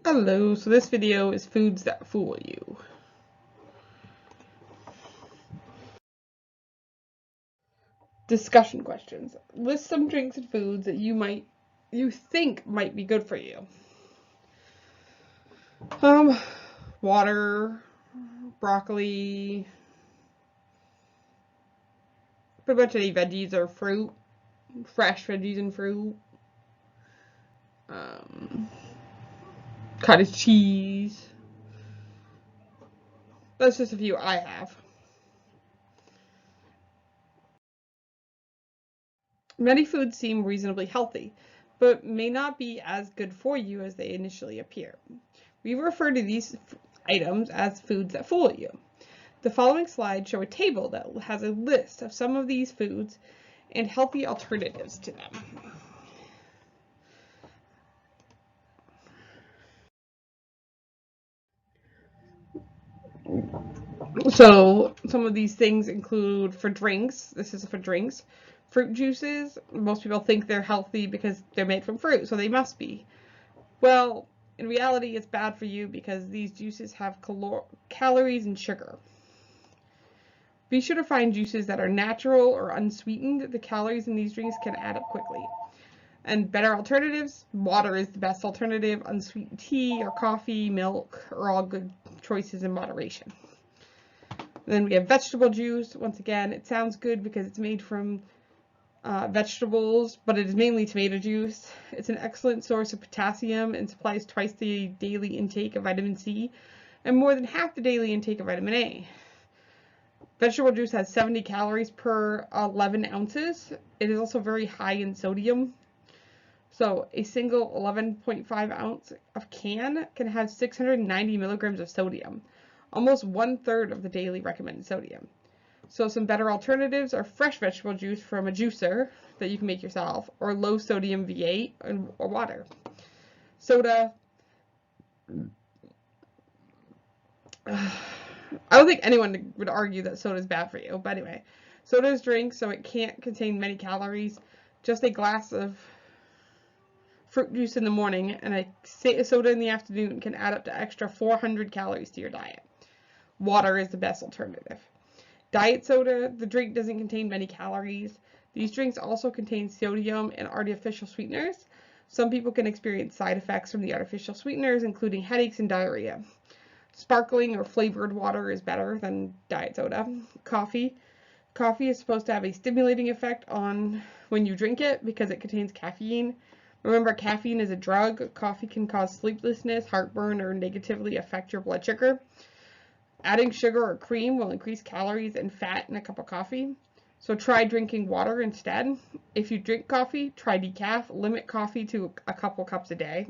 Hello, so this video is foods that fool you. Discussion questions. List some drinks and foods that you think might be good for you. Water, broccoli, pretty much any veggies or fruit, fresh veggies and fruit. Cottage cheese. That's just a few I have. Many foods seem reasonably healthy, but may not be as good for you as they initially appear. We refer to these items as foods that fool you. The following slides show a table that has a list of some of these foods and healthy alternatives to them. So some of these things include for drinks, this is for drinks, fruit juices. Most people think they're healthy because they're made from fruit, so they must be. Well, in reality, it's bad for you because these juices have calories and sugar. Be sure to find juices that are natural or unsweetened. The calories in these drinks can add up quickly. And better alternatives, water is the best alternative. Unsweetened tea or coffee, milk are all good choices in moderation. Then we have vegetable juice. Once again, it sounds good because it's made from vegetables, but it is mainly tomato juice. It's an excellent source of potassium and supplies twice the daily intake of vitamin C and more than half the daily intake of vitamin A. Vegetable juice has 70 calories per 11 ounces. It is also very high in sodium. So a single 11.5 ounce of can have 690 milligrams of sodium, almost 1/3 of the daily recommended sodium. So some better alternatives are fresh vegetable juice from a juicer that you can make yourself, or low sodium V8 or water. Soda. I don't think anyone would argue that soda is bad for you, but anyway. Soda is drink, so it can't contain many calories. Just a glass of fruit juice in the morning and a soda in the afternoon can add up to extra 400 calories to your diet. Water is the best alternative. Diet soda, the drink doesn't contain many calories. These drinks also contain sodium and artificial sweeteners. Some people can experience side effects from the artificial sweeteners, including headaches and diarrhea. Sparkling or flavored water is better than diet soda. Coffee is supposed to have a stimulating effect on when you drink it because it contains caffeine. Remember, caffeine is a drug. Coffee can cause sleeplessness, heartburn, or negatively affect your blood sugar. Adding sugar or cream will increase calories and fat in a cup of coffee. So try drinking water instead. If you drink coffee, try decaf. Limit coffee to a couple cups a day.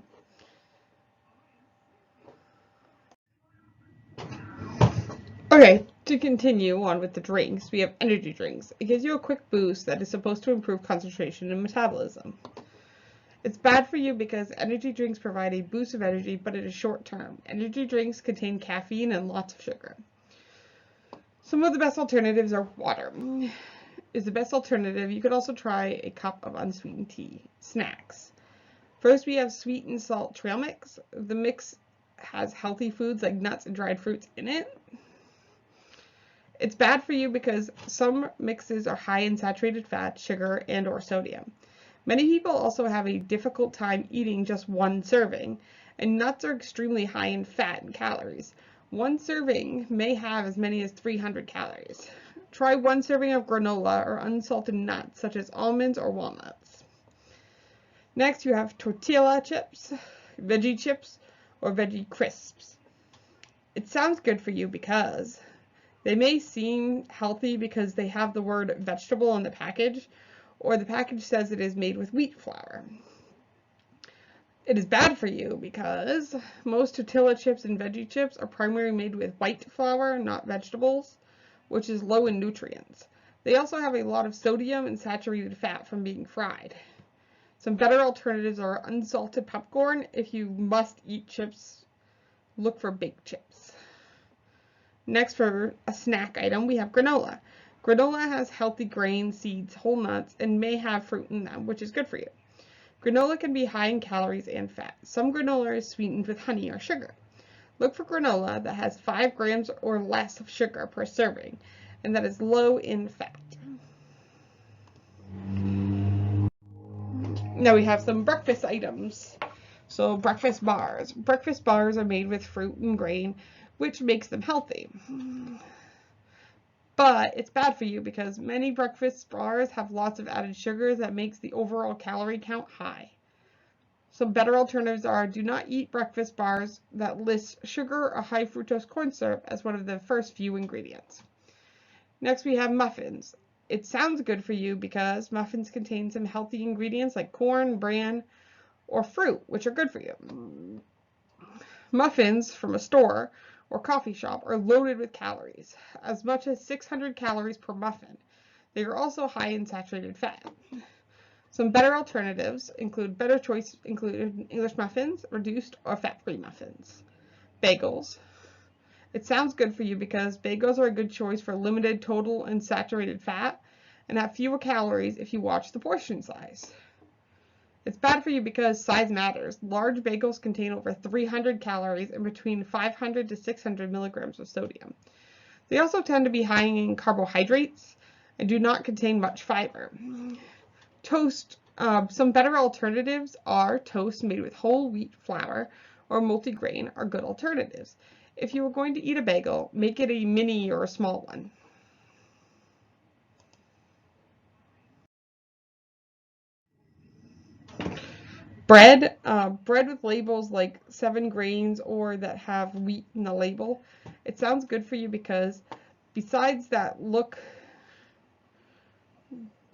Okay, to continue on with the drinks, we have energy drinks. It gives you a quick boost that is supposed to improve concentration and metabolism. It's bad for you because energy drinks provide a boost of energy, but it is short term. Energy drinks contain caffeine and lots of sugar. Some of the best alternatives are water. Is the best alternative. You could also try a cup of unsweetened tea. Snacks. First, we have sweet and salt trail mix. The mix has healthy foods like nuts and dried fruits in it. It's bad for you because some mixes are high in saturated fat, sugar, and or sodium. Many people also have a difficult time eating just one serving, and nuts are extremely high in fat and calories. One serving may have as many as 300 calories. Try one serving of granola or unsalted nuts such as almonds or walnuts. Next, you have tortilla chips, veggie chips, or veggie crisps. It sounds good for you because they may seem healthy because they have the word vegetable on the package, or the package says it is made with wheat flour. It is bad for you because most tortilla chips and veggie chips are primarily made with white flour, not vegetables, which is low in nutrients. They also have a lot of sodium and saturated fat from being fried. Some better alternatives are unsalted popcorn. If you must eat chips, look for baked chips. Next, for a snack item, we have granola. Granola has healthy grains, seeds, whole nuts, and may have fruit in them, which is good for you. Granola can be high in calories and fat. Some granola is sweetened with honey or sugar. Look for granola that has 5 grams or less of sugar per serving and that is low in fat. Now we have some breakfast items. So breakfast bars. Breakfast bars are made with fruit and grain, which makes them healthy. But it's bad for you because many breakfast bars have lots of added sugars that makes the overall calorie count high. Some better alternatives are: do not eat breakfast bars that list sugar or high fructose corn syrup as one of the first few ingredients. Next we have muffins. It sounds good for you because muffins contain some healthy ingredients like corn, bran, or fruit, which are good for you. Muffins from a store or coffee shop are loaded with calories, as much as 600 calories per muffin. They are also high in saturated fat. Some better alternatives include English muffins, reduced or fat-free muffins. Bagels. It sounds good for you because bagels are a good choice for limited total and saturated fat and have fewer calories if you watch the portion size. It's bad for you because size matters. Large bagels contain over 300 calories and between 500 to 600 milligrams of sodium. They also tend to be high in carbohydrates and do not contain much fiber. Toast. Some better alternatives are toast made with whole wheat flour or multigrain are good alternatives. If you are going to eat a bagel, make it a mini or a small one. Bread. Bread with labels like 7 grains or that have wheat in the label. It sounds good for you because besides that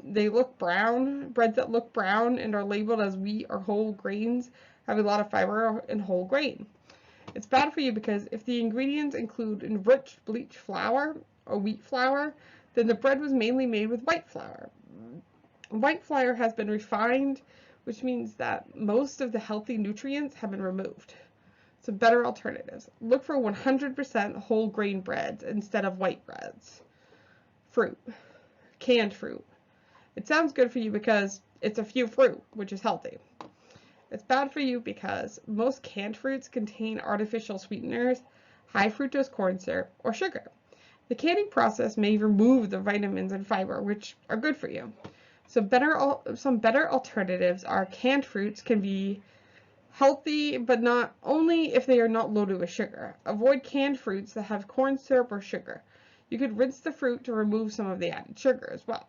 they look brown. Breads that look brown and are labeled as wheat or whole grains have a lot of fiber and whole grain. It's bad for you because if the ingredients include enriched bleached flour or wheat flour, then the bread was mainly made with white flour. White flour has been refined, which means that most of the healthy nutrients have been removed. So better alternatives. Look for 100% whole grain breads instead of white breads. Fruit. Canned fruit. It sounds good for you because it's a few fruit, which is healthy. It's bad for you because most canned fruits contain artificial sweeteners, high fructose corn syrup, or sugar. The canning process may remove the vitamins and fiber, which are good for you. So some better alternatives are canned fruits can be healthy, but not only if they are not loaded with sugar. Avoid canned fruits that have corn syrup or sugar. You could rinse the fruit to remove some of the added sugar as well.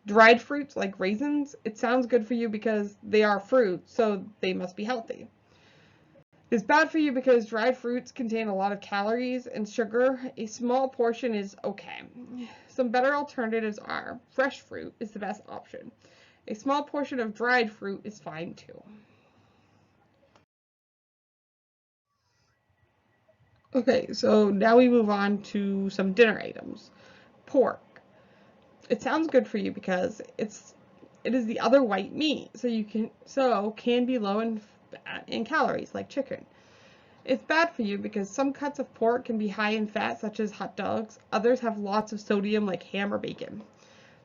Dried fruits like raisins, it sounds good for you because they are fruit, so they must be healthy. It's bad for you because dried fruits contain a lot of calories and sugar. A small portion is okay. Some better alternatives are fresh fruit is the best option. A small portion of dried fruit is fine too. Okay, so now we move on to some dinner items. Pork. It sounds good for you because it is the other white meat, so can be low in fat and calories like chicken. It's bad for you because some cuts of pork can be high in fat, such as hot dogs. Others have lots of sodium, like ham or bacon.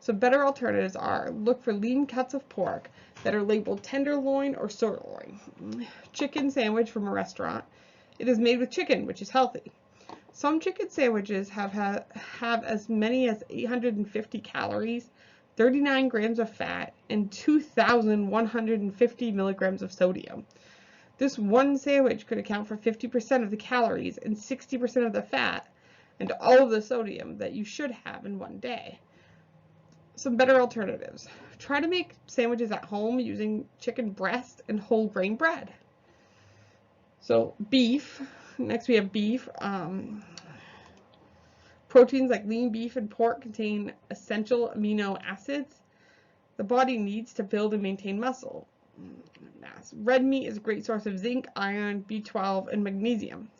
So better alternatives are: look for lean cuts of pork that are labeled tenderloin or sirloin. Chicken sandwich from a restaurant. It is made with chicken, which is healthy. Some chicken sandwiches have as many as 850 calories, 39 grams of fat, and 2,150 milligrams of sodium. This one sandwich could account for 50% of the calories and 60% of the fat and all of the sodium that you should have in one day. Some better alternatives. Try to make sandwiches at home using chicken breast and whole grain bread. So beef. Next we have beef. Proteins like lean beef and pork contain essential amino acids the body needs to build and maintain muscle mass. Red meat is a great source of zinc, iron, B12, and magnesium.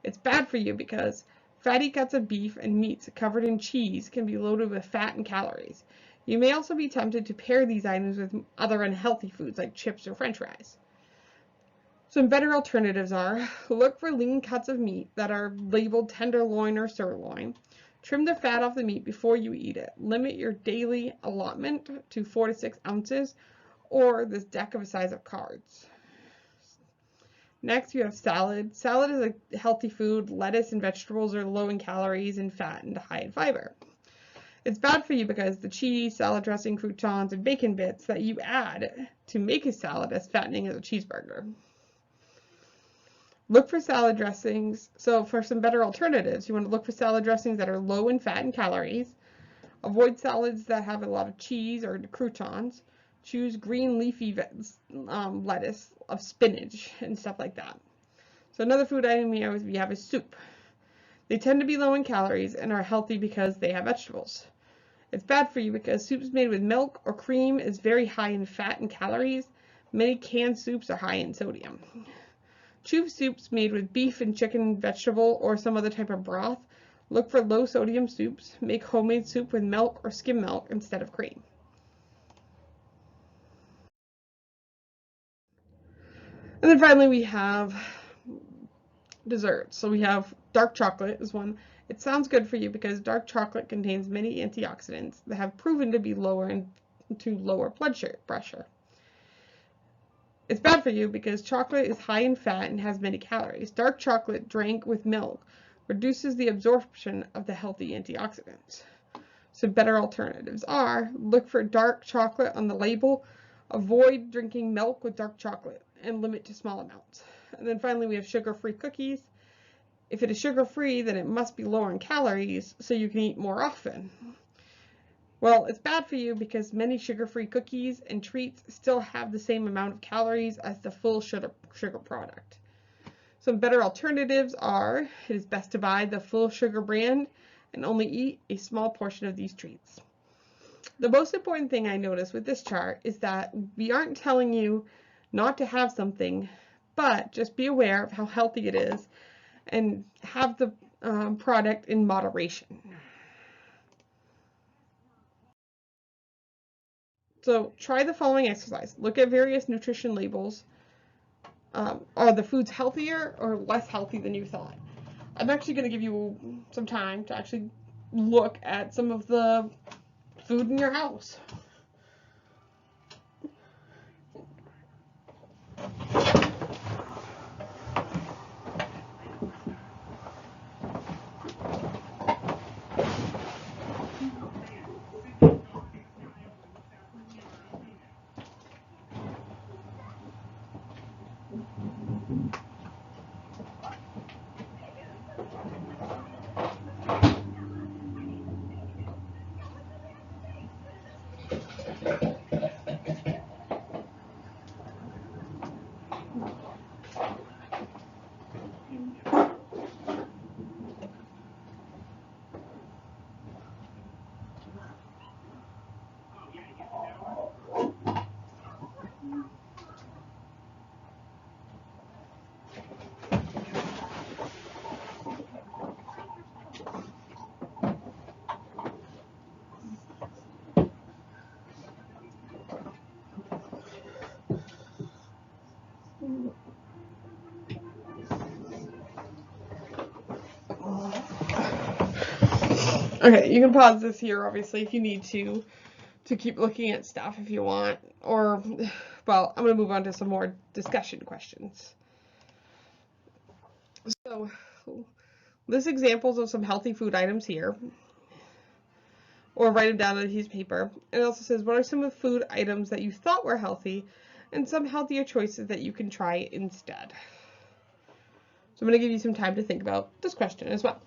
It's bad for you because fatty cuts of beef and meats covered in cheese can be loaded with fat and calories. You may also be tempted to pair these items with other unhealthy foods like chips or french fries. Some better alternatives are: look for lean cuts of meat that are labeled tenderloin or sirloin. Trim the fat off the meat before you eat it. Limit your daily allotment to 4 to 6 ounces, or this deck of a size of cards. Next, you have salad. Salad is a healthy food. Lettuce and vegetables are low in calories and fat and high in fiber. It's bad for you because the cheese, salad dressing, croutons, and bacon bits that you add to make a salad as fattening as a cheeseburger. Look for salad dressings. So for some better alternatives, you want to look for salad dressings that are low in fat and calories. Avoid salads that have a lot of cheese or croutons. Choose green leafy lettuce of spinach and stuff like that. So another food item here we have is soup. They tend to be low in calories and are healthy because they have vegetables. It's bad for you because soups made with milk or cream is very high in fat and calories. Many canned soups are high in sodium. Choose soups made with beef and chicken, vegetable, or some other type of broth. Look for low sodium soups. Make homemade soup with milk or skim milk instead of cream. And then finally we have desserts. So we have dark chocolate is one. It sounds good for you because dark chocolate contains many antioxidants that have proven to be to lower blood pressure. It's bad for you because chocolate is high in fat and has many calories. Dark chocolate drank with milk reduces the absorption of the healthy antioxidants. So better alternatives are look for dark chocolate on the label, avoid drinking milk with dark chocolate, and limit to small amounts. And then finally we have sugar-free cookies. If it is sugar-free, then it must be lower in calories so you can eat more often. Well, it's bad for you because many sugar-free cookies and treats still have the same amount of calories as the full sugar product. Some better alternatives are it is best to buy the full sugar brand and only eat a small portion of these treats. The most important thing I noticed with this chart is that we aren't telling you not to have something, but just be aware of how healthy it is and have the product in moderation. So try the following exercise. Look at various nutrition labels. Are the foods healthier or less healthy than you thought? I'm actually going to give you some time to actually look at some of the food in your house. Okay, you can pause this here, obviously, if you need to keep looking at stuff if you want. Or, well, I'm going to move on to some more discussion questions. So, list examples of some healthy food items here. Or write them down on a piece of paper. And it also says, what are some of the food items that you thought were healthy and some healthier choices that you can try instead? So I'm going to give you some time to think about this question as well.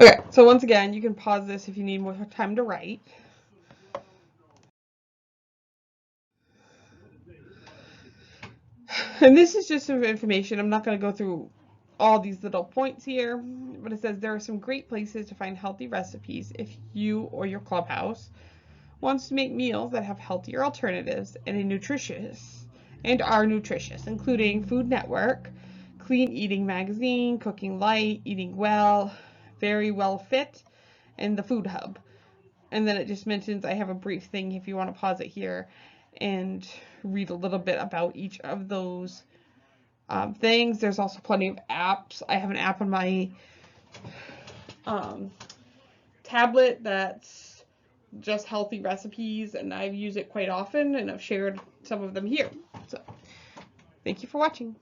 Okay, So once again, you can pause this if you need more time to write. And this is just some information. I'm not going to go through all these little points here, but it says there are some great places to find healthy recipes if you or your clubhouse wants to make meals that have healthier alternatives and are nutritious, including Food Network, Clean Eating Magazine, Cooking Light, Eating Well, Very Well Fit, and the Food Hub. And then it just mentions, I have a brief thing if you want to pause it here and read a little bit about each of those things. There's also plenty of apps. I have an app on my tablet that's just healthy recipes, and I use it quite often, and I've shared some of them here. So, thank you for watching.